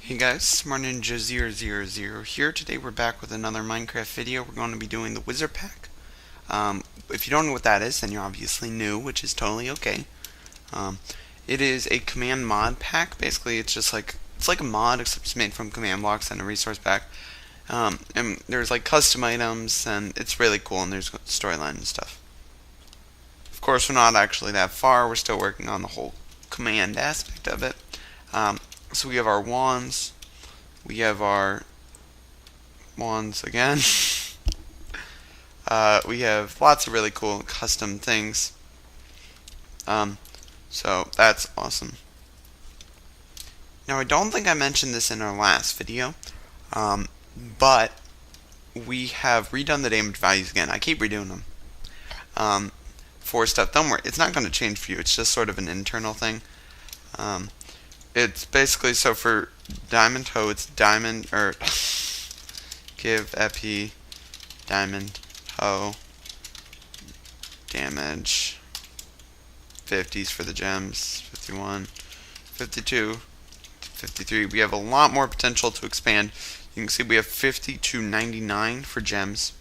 Hey guys, SmartNinja000 here. Today we're back with another Minecraft video. We're going to be doing the Wizard Pack. If you don't know what that is, then you're obviously new, which is totally okay. It is a command mod pack. Basically, it's like a mod, except it's made from command blocks and a resource pack. And there's like custom items, and it's really cool, and there's storyline and stuff. Of course, we're not actually that far. We're still working on the whole command aspect of it. So we have our wands. We have our wands again. We have lots of really cool custom things. So that's awesome. Now I don't think I mentioned this in our last video, but we have redone the damage values again. I keep redoing them for stuff. Don't worry, it's not going to change for you. It's just sort of an internal thing. It's basically, so for diamond hoe, it's diamond, or give epi diamond hoe damage 50s for the gems, 51, 52, 53. We have a lot more potential to expand. You can see we have 50 to 99 for gems.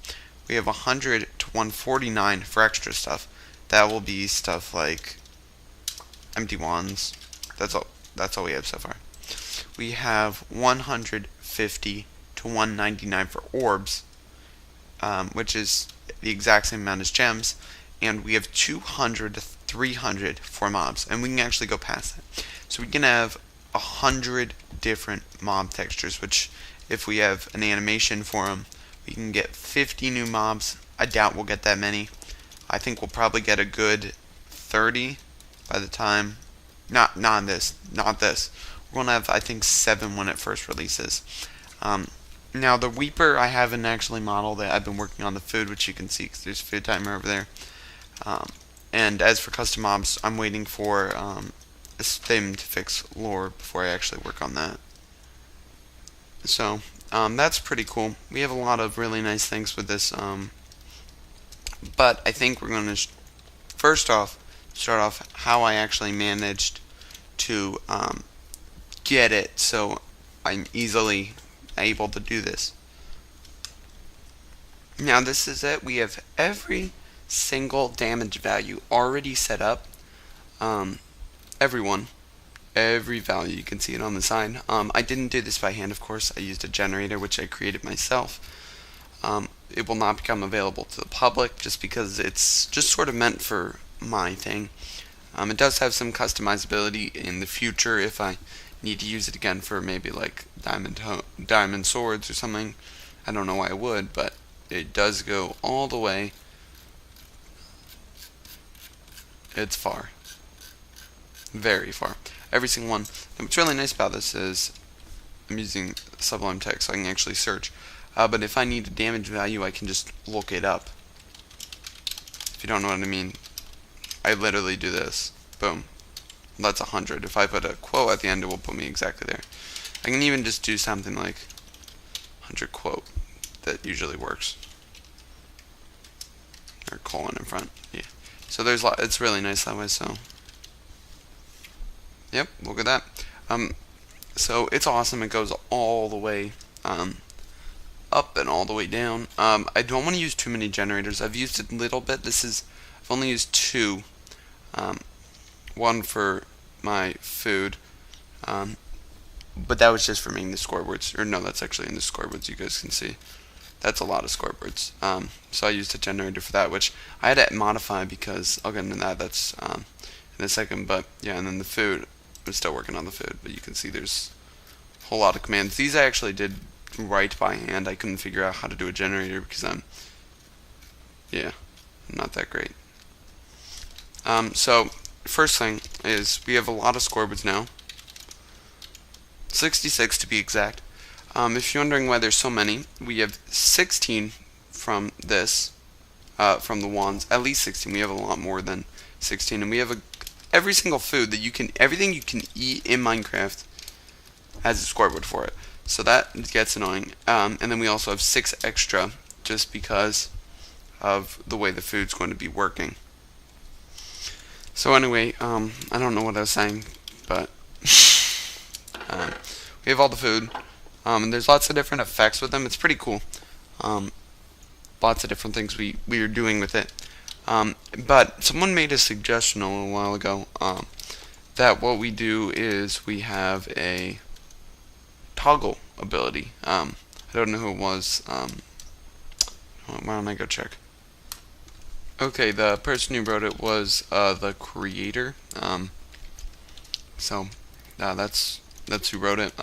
We have 100 to 149 for extra stuff. That will be stuff like empty wands. That's all we have so far. We have 150 to 199 for orbs, which is the exact same amount as gems, and we have 200 to 300 for mobs, and we can actually go past that. So we can have 100 different mob textures, which if we have an animation for them, we can get 50 new mobs. I doubt we'll get that many. I think we'll probably get a good 30 by the time. Not this. We're gonna have, I think, 7 when it first releases. Now the Weeper, I haven't actually modeled it. I've been working on the food, which you can see because there's a food timer over there. And as for custom mobs, I'm waiting for them to fix lore before I actually work on that. So that's pretty cool. We have a lot of really nice things with this. But I think we're gonna first off start off how I actually managed to get it so I'm easily able to do this. Now this is it. We have every single damage value already set up. Every value, you can see it on the side. I didn't do this by hand, of course. I used a generator which I created myself. It will not become available to the public just because it's just sort of meant for my thing. It does have some customizability in the future if I need to use it again for maybe like diamond swords or something. I don't know why I would, but it does go all the way. It's far. Very far. Every single one. And what's really nice about this is I'm using Sublime Text so I can actually search. But if I need a damage value, I can just look it up. If you don't know what I mean, I literally do this. Boom. That's 100. If I put a quote at the end, it will put me exactly there. I can even just do something like 100 quote. That usually works. Or colon in front. Yeah. So there's a lot. It's really nice that way. So. Yep. Look at that. So it's awesome. It goes all the way up and all the way down. I don't want to use too many generators. I've used it a little bit. I've only used 2. One for my food, but that was just for making the scoreboards. Or no, that's actually in the scoreboards. You guys can see that's a lot of scoreboards. So I used a generator for that, which I had to modify because I'll get into that. That's in a second. But yeah, and then the food. I'm still working on the food, but you can see there's a whole lot of commands. These I actually did write by hand. I couldn't figure out how to do a generator because I'm not that great. So first thing is we have a lot of scoreboards now. 66 to be exact. If you're wondering why there's so many, we have 16 from this, from the wands. At least 16. We have a lot more than 16, and we have every single food that everything you can eat in Minecraft has a scoreboard for it. So that gets annoying. And then we also have 6 extra just because of the way the food's going to be working. So anyway, I don't know what I was saying, but we have all the food. And there's lots of different effects with them. It's pretty cool. Lots of different things we are doing with it. But someone made a suggestion a little while ago that what we do is we have a toggle ability. I don't know who it was. Why don't I go check? Okay, the person who wrote it was the creator. So that's who wrote it.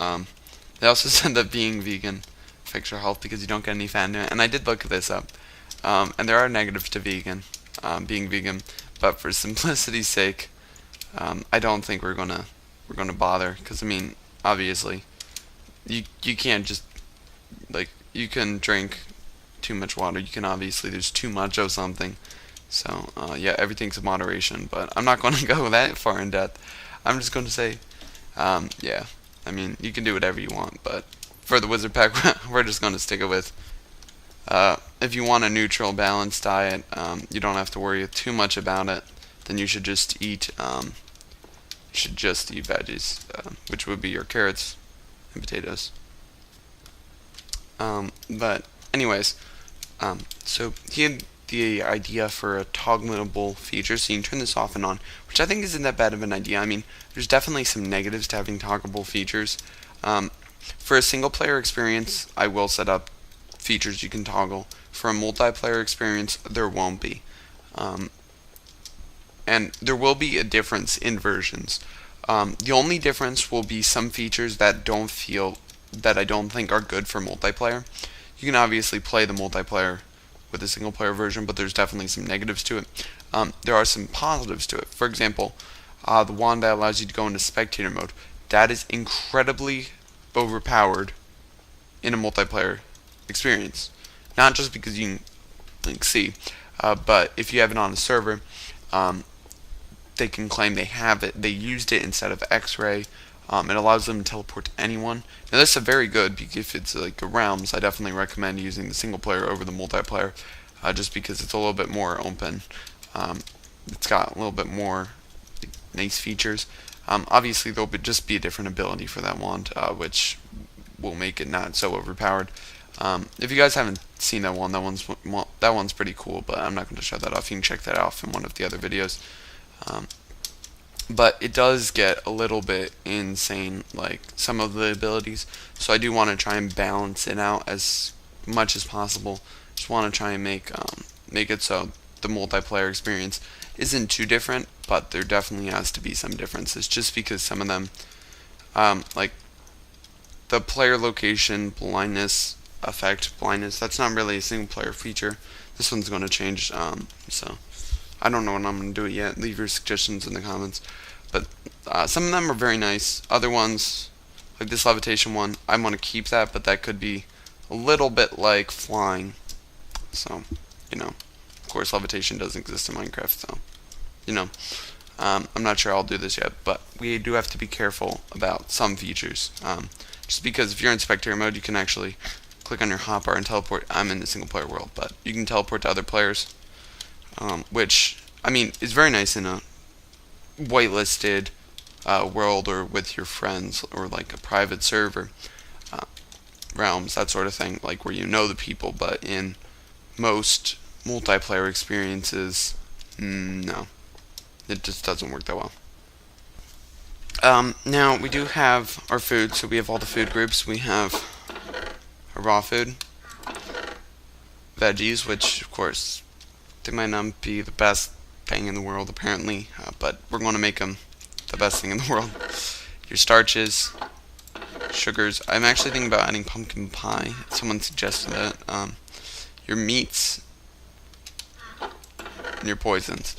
They also said that being vegan affects your health because you don't get any fat in it. And I did look this up. And there are negatives to being vegan, but for simplicity's sake, I don't think we're gonna bother, because I mean, obviously, you can't just, like, you can drink too much water. You can obviously, there's too much of something. So yeah, everything's in moderation. But I'm not going to go that far in depth. I'm just going to say, yeah, I mean, you can do whatever you want, but for the Wizard Pack, we're just going to stick it with. If you want a neutral, balanced diet, you don't have to worry too much about it. Then you should just eat veggies, which would be your carrots and potatoes. But anyways, so he had the idea for a toggleable feature, so you can turn this off and on, which I think isn't that bad of an idea. I mean, there's definitely some negatives to having toggleable features. For a single player experience, I will set up features you can toggle. For a multiplayer experience, there won't be. And there will be a difference in versions. The only difference will be some features that I don't think are good for multiplayer. You can obviously play the multiplayer with a single player version, but there's definitely some negatives to it. There are some positives to it. For example, the wand that allows you to go into spectator mode. That is incredibly overpowered in a multiplayer experience. Not just because you can see, but if you have it on a server, they can claim they have it. They used it instead of X-ray. It allows them to teleport to anyone. Now this is very good, because if it's like a Realms, I definitely recommend using the single player over the multiplayer, just because it's a little bit more open. It's got a little bit more nice features. Obviously there'll just be a different ability for that wand, which will make it not so overpowered. If you guys haven't seen that one, that one's pretty cool, but I'm not going to show that off. You can check that out in one of the other videos. But it does get a little bit insane, like some of the abilities. So I do want to try and balance it out as much as possible. Just want to try and make it so the multiplayer experience isn't too different, but there definitely has to be some differences. Just because some of them, like the player location blindness effect, that's not really a single player feature. This one's going to change. So I don't know when I'm going to do it yet. Leave your suggestions in the comments. But some of them are very nice. Other ones, like this levitation one, I want to keep that, but that could be a little bit like flying. So, you know, of course levitation doesn't exist in Minecraft, so, you know, I'm not sure I'll do this yet, but we do have to be careful about some features. Just because if you're in spectator mode, you can actually click on your hotbar and teleport. I'm in the single player world, but you can teleport to other players. Which, I mean, is very nice in a whitelisted world, or with your friends, or like a private server, Realms, that sort of thing, like where you know the people. But in most multiplayer experiences, no, it just doesn't work that well. Now we do have our food, so we have all the food groups. We have a raw food, veggies, which of course they might not be the best thing in the world apparently, but we're going to make them the best thing in the world. Your starches, sugars. I'm actually thinking about adding pumpkin pie. Someone suggested that. Your meats and your poisons.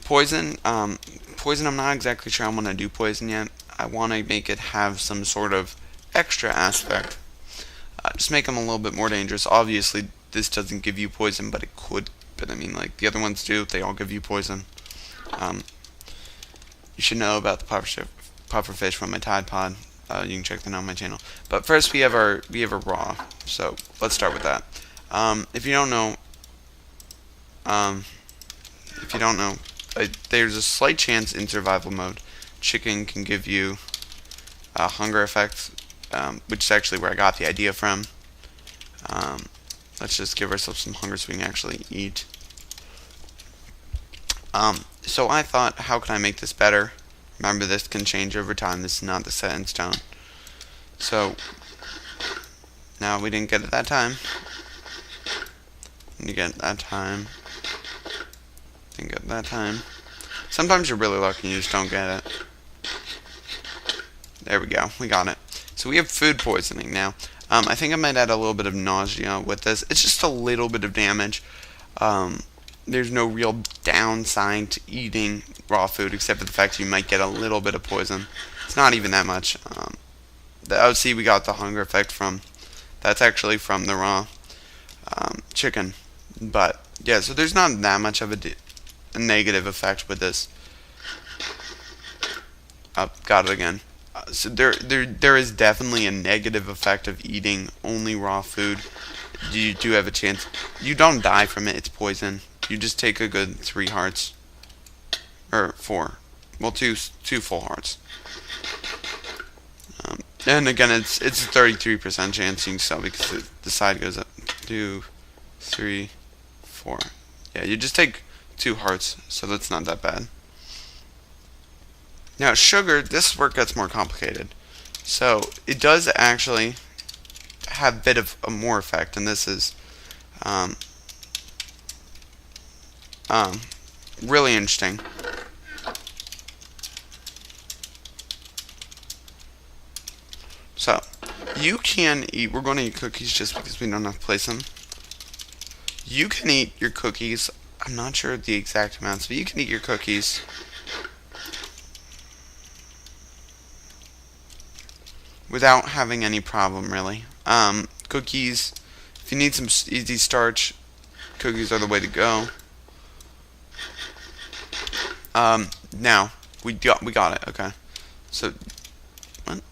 Poison. I'm not exactly sure I want to do poison yet. I want to make it have some sort of extra aspect. Just make them a little bit more dangerous. Obviously, this doesn't give you poison, but it could. But I mean, like the other ones do. They all give you poison. You should know about the pufferfish from my Tide Pod. You can check them out on my channel. But first, we have our raw. So let's start with that. If you don't know, there's a slight chance in survival mode, chicken can give you a hunger effect, which is actually where I got the idea from. Let's just give ourselves some hunger so we can actually eat. So I thought, how can I make this better? Remember, this can change over time. This is not the set in stone. So, now we didn't get it that time. Didn't get it that time. Didn't get it that time. Sometimes you're really lucky and you just don't get it. There we go. We got it. So we have food poisoning now. I think I might add a little bit of nausea with this. It's just a little bit of damage. There's no real downside to eating raw food except for the fact you might get a little bit of poison. It's not even that much. The OC we got the hunger effect from. That's actually from the raw chicken. But yeah, so there's not that much of a negative effect with this. Oh, got it again. So there is definitely a negative effect of eating only raw food. You do have a chance. You don't die from it. It's poison. You just take a good 3 hearts. Or 4. Well, two full hearts. And again, it's a 33% chance you can sell because the side goes up. 2, 3, 4. Yeah, you just take 2 hearts, so that's not that bad. Now, sugar, this is where it gets more complicated. So, it does actually have a bit of a more effect, and this is really interesting. So, you can eat, we're going to eat cookies just because we don't have to place them. You can eat your cookies, I'm not sure the exact amounts, but you can eat your cookies without having any problem, really. Cookies, if you need some easy starch, cookies are the way to go. Now, we got it, okay. So, what?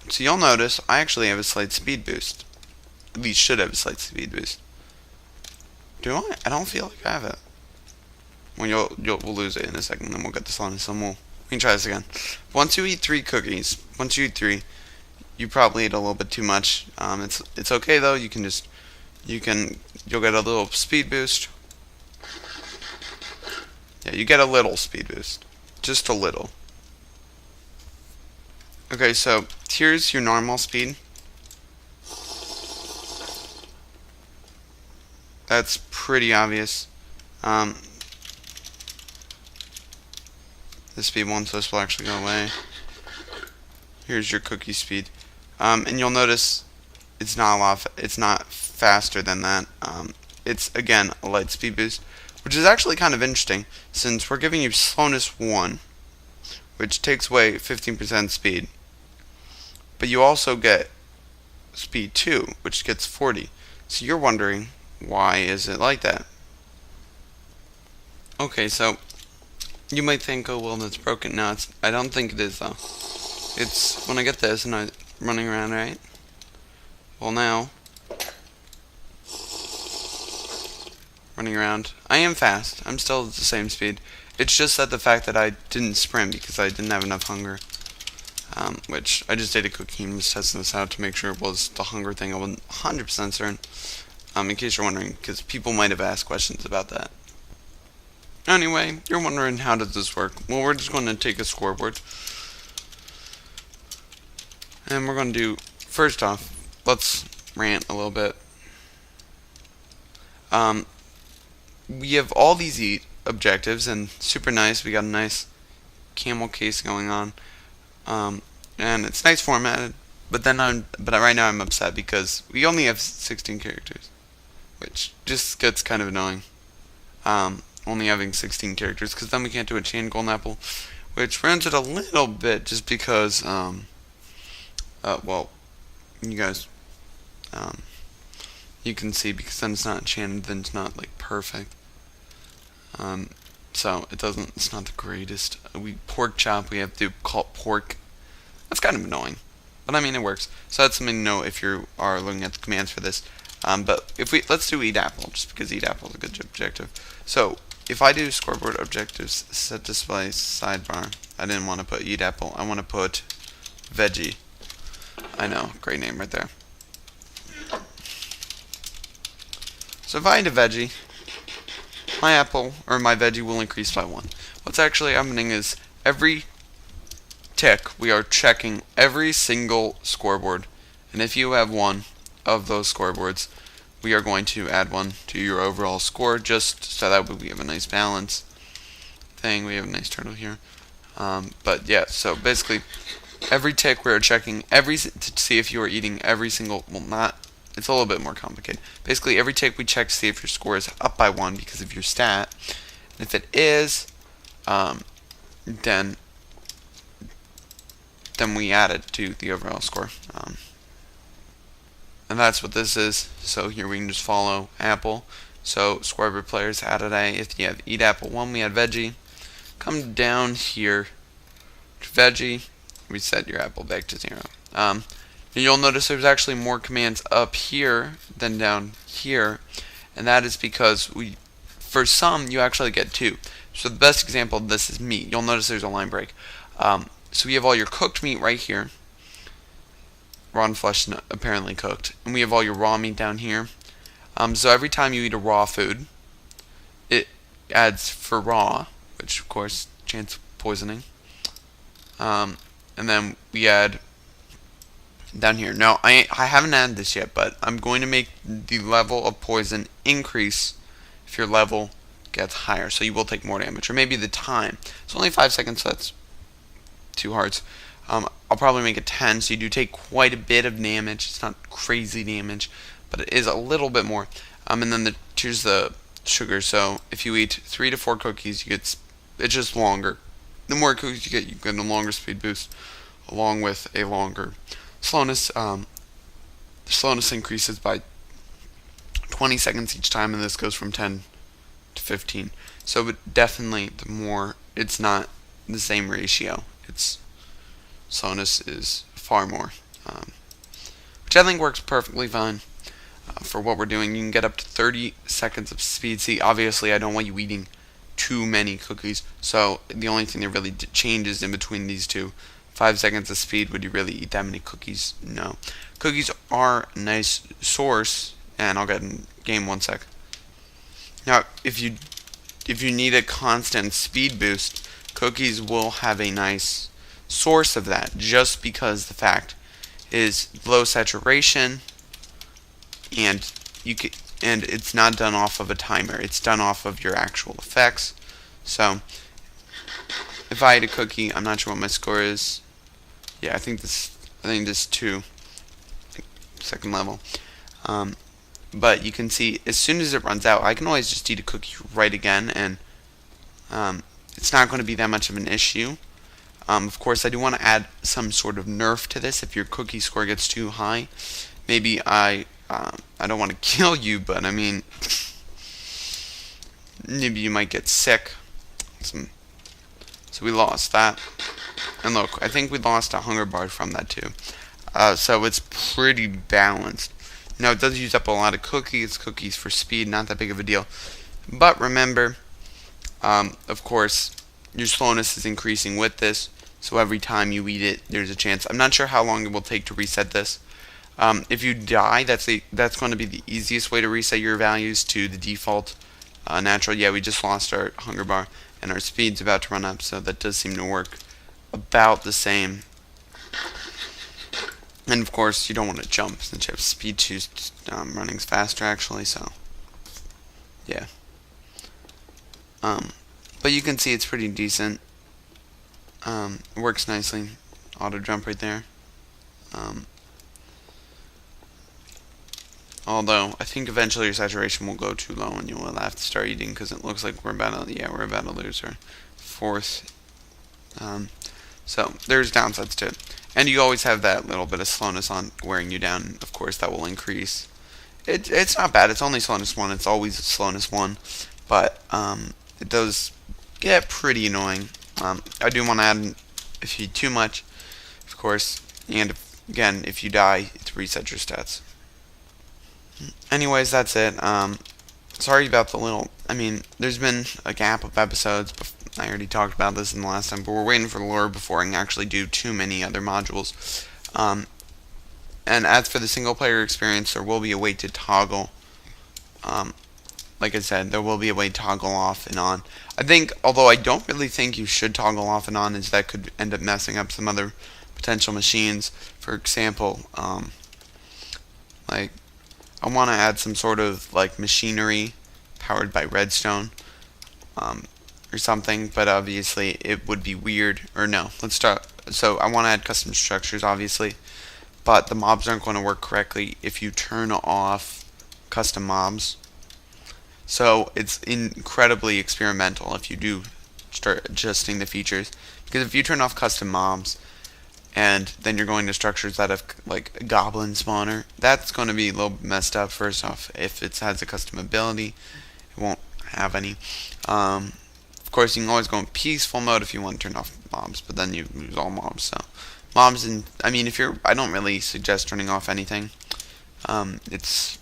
So you'll notice, I actually have a slight speed boost. At least should have a slight speed boost. Do I? I don't feel like I have it. Well, we'll lose it in a second, then we'll get this on, and we can try this again. Once you eat 3 cookies, you probably ate a little bit too much. It's okay though. You'll get a little speed boost. Yeah, you get a little speed boost, just a little. Okay, so here's your normal speed. That's pretty obvious. The speed one, so this will actually go away. Here's your cookie speed, and you'll notice it's not faster than that. It's again a light speed boost, which is actually kind of interesting since we're giving you slowness 1, which takes away 15% speed, but you also get speed 2, which gets 40. So you're wondering, why is it like that? Okay, so you might think, oh well, that's broken. No, I don't think it is though. It's when I get this and I'm running around, right? Well, now running around, I am fast. I'm still at the same speed. It's just that the fact that I didn't sprint because I didn't have enough hunger. Which I just ate a cookie and was testing this out to make sure it was the hunger thing. I wasn't 100% certain. In case you're wondering, because people might have asked questions about that. Anyway, you're wondering how does this work? Well, we're just going to take a scoreboard. And we're going to do, first off, let's rant a little bit. We have all these eat objectives, and super nice. We got a nice camel case going on. And it's nice formatted, but right now I'm upset because we only have 16 characters, which just gets kind of annoying. Only having 16 characters, because then we can't do a chain golden apple, which ruins it a little bit, just because, well, you guys, you can see, because then it's not enchanted, then it's not, like, perfect. So, it's not the greatest. Pork chop, we have to call it pork. That's kind of annoying, but I mean, it works. So that's something to know if you are looking at the commands for this. But let's do eat apple, just because eat apple is a good objective. So, if I do scoreboard objectives, set display sidebar, I didn't want to put eat apple, I want to put veggie. I know, great name right there. So if I eat a veggie, my apple or my veggie will increase by 1. What's actually happening is every tick we are checking every single scoreboard, and if you have one of those scoreboards, we are going to add one to your overall score, just so that we have a nice balance thing. We have a nice turtle here, but yeah, so basically every tick we are checking to see if you are eating every single, well, not, it's a little bit more complicated. Basically every tick we check to see if your score is up by 1 because of your stat, and if it is, then we add it to the overall score. And that's what this is. So here we can just follow apple. So Scoreboard players added a, if you have eat apple 1, we add veggie. Come down here to veggie, we set your apple back to 0. And you'll notice there's actually more commands up here than down here, and that is because for some you actually get 2. So the best example of this is meat. You'll notice there's a line break. So we have all your cooked meat right here, raw and flesh apparently cooked, and we have all your raw meat down here. So every time you eat a raw food, it adds for raw, which of course chance of poisoning. And then we add down here. Now I haven't added this yet, but I'm going to make the level of poison increase if your level gets higher, so you will take more damage, or maybe the time. It's only 5 seconds, so that's 2 hearts. I'll probably make it 10, so you do take quite a bit of damage. It's not crazy damage, but it is a little bit more. And then here's the sugar. So if you eat 3 to 4 cookies, it's just longer. The more cookies you get a longer speed boost, along with a longer slowness. The slowness increases by 20 seconds each time, and this goes from 10 to 15. So but definitely the more, it's not the same ratio. Its slowness is far more, which I think works perfectly fine for what we're doing. You can get up to 30 seconds of speed. See, obviously I don't want you eating too many cookies, so the only thing that really changes in between these two, 5 seconds of speed. Would you really eat that many cookies? No. Cookies are a nice source, and I'll get in game 1 sec. Now, if you need a constant speed boost, cookies will have a nice source of that, just because the fact is low saturation, and it's not done off of a timer. It's done off of your actual effects. So if I eat a cookie, I'm not sure what my score is. Yeah, I think this 2, second level. But you can see as soon as it runs out, I can always just eat a cookie right again, and it's not going to be that much of an issue. Of course, I do want to add some sort of nerf to this. If your cookie score gets too high, maybe I don't want to kill you, but I mean, maybe you might get sick. So we lost that. And look, I think we lost a hunger bar from that too. So it's pretty balanced. Now, it does use up a lot of cookies. Cookies for speed, not that big of a deal. But remember, of course, your slowness is increasing with this. So every time you eat it, there's a chance. I'm not sure how long it will take to reset this. If you die, that's going to be the easiest way to reset your values to the default natural. Yeah, we just lost our hunger bar, and our speed's about to run up, so that does seem to work about the same. And of course, you don't want to jump since you have speed 2. Running's faster actually, so yeah. But you can see it's pretty decent. It works nicely. Auto jump right there. Although I think eventually your saturation will go too low and you will have to start eating, because it looks like we're about to lose our 4th. So there's downsides to it. And you always have that little bit of slowness on wearing you down. Of course, that will increase. It's not bad. It's only slowness 1. It's always slowness 1. But it does get pretty annoying. I do want to add, if you eat too much, of course. And again, if you die, it resets your stats. Anyways, that's it. Sorry about the little... I mean, there's been a gap of episodes. I already talked about this in the last time, but we're waiting for the lore before I can actually do too many other modules. And as for the single player experience, there will be a way to toggle. Like I said, there will be a way to toggle off and on. I think, although I don't really think you should toggle off and on, is that could end up messing up some other potential machines. For example, like I want to add some sort of like machinery powered by redstone, or something, but obviously it would be weird. Or no, let's start. So I want to add custom structures, obviously, but the mobs aren't going to work correctly if you turn off custom mobs. So it's incredibly experimental if you do start adjusting the features, because if you turn off custom mobs and then you're going to structures that have like a goblin spawner, that's going to be a little messed up. First off, if it has a custom ability, it won't have any. Of course, you can always go in peaceful mode if you want to turn off mobs, but then you lose all mobs. So mobs, and I mean, I don't really suggest turning off anything.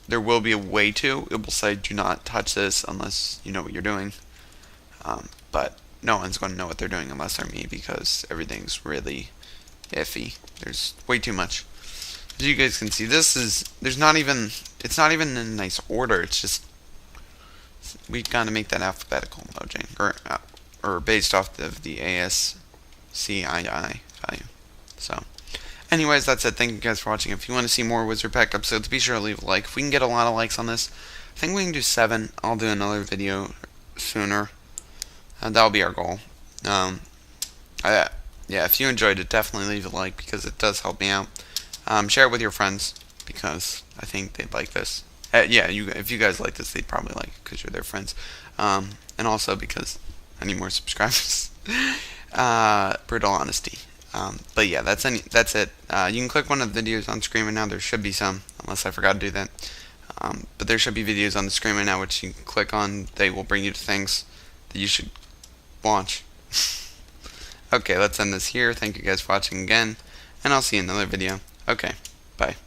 There will be a way to. It will say do not touch this unless you know what you're doing. But no one's going to know what they're doing unless they're me, because everything's really iffy. There's way too much. As you guys can see, it's not even in a nice order. It's just, we gotta make that alphabetical mojang, or based off of the ASCII value. So anyways, that's it. Thank you guys for watching. If you want to see more Wizard Pack episodes, be sure to leave a like. If we can get a lot of likes on this, I think we can do 7. I'll do another video sooner. That'll be our goal. Yeah, if you enjoyed it, definitely leave a like, because it does help me out. Share it with your friends, because I think they'd like this. Yeah, if you guys like this, they'd probably like it because you're their friends. And also because I need more subscribers. Brutal honesty. But yeah, that's it. You can click one of the videos on screen right now. There should be some, unless I forgot to do that. But there should be videos on the screen right now which you can click on. They will bring you to things that you should watch. Okay, let's end this here. Thank you guys for watching again, and I'll see you in another video. Okay, bye.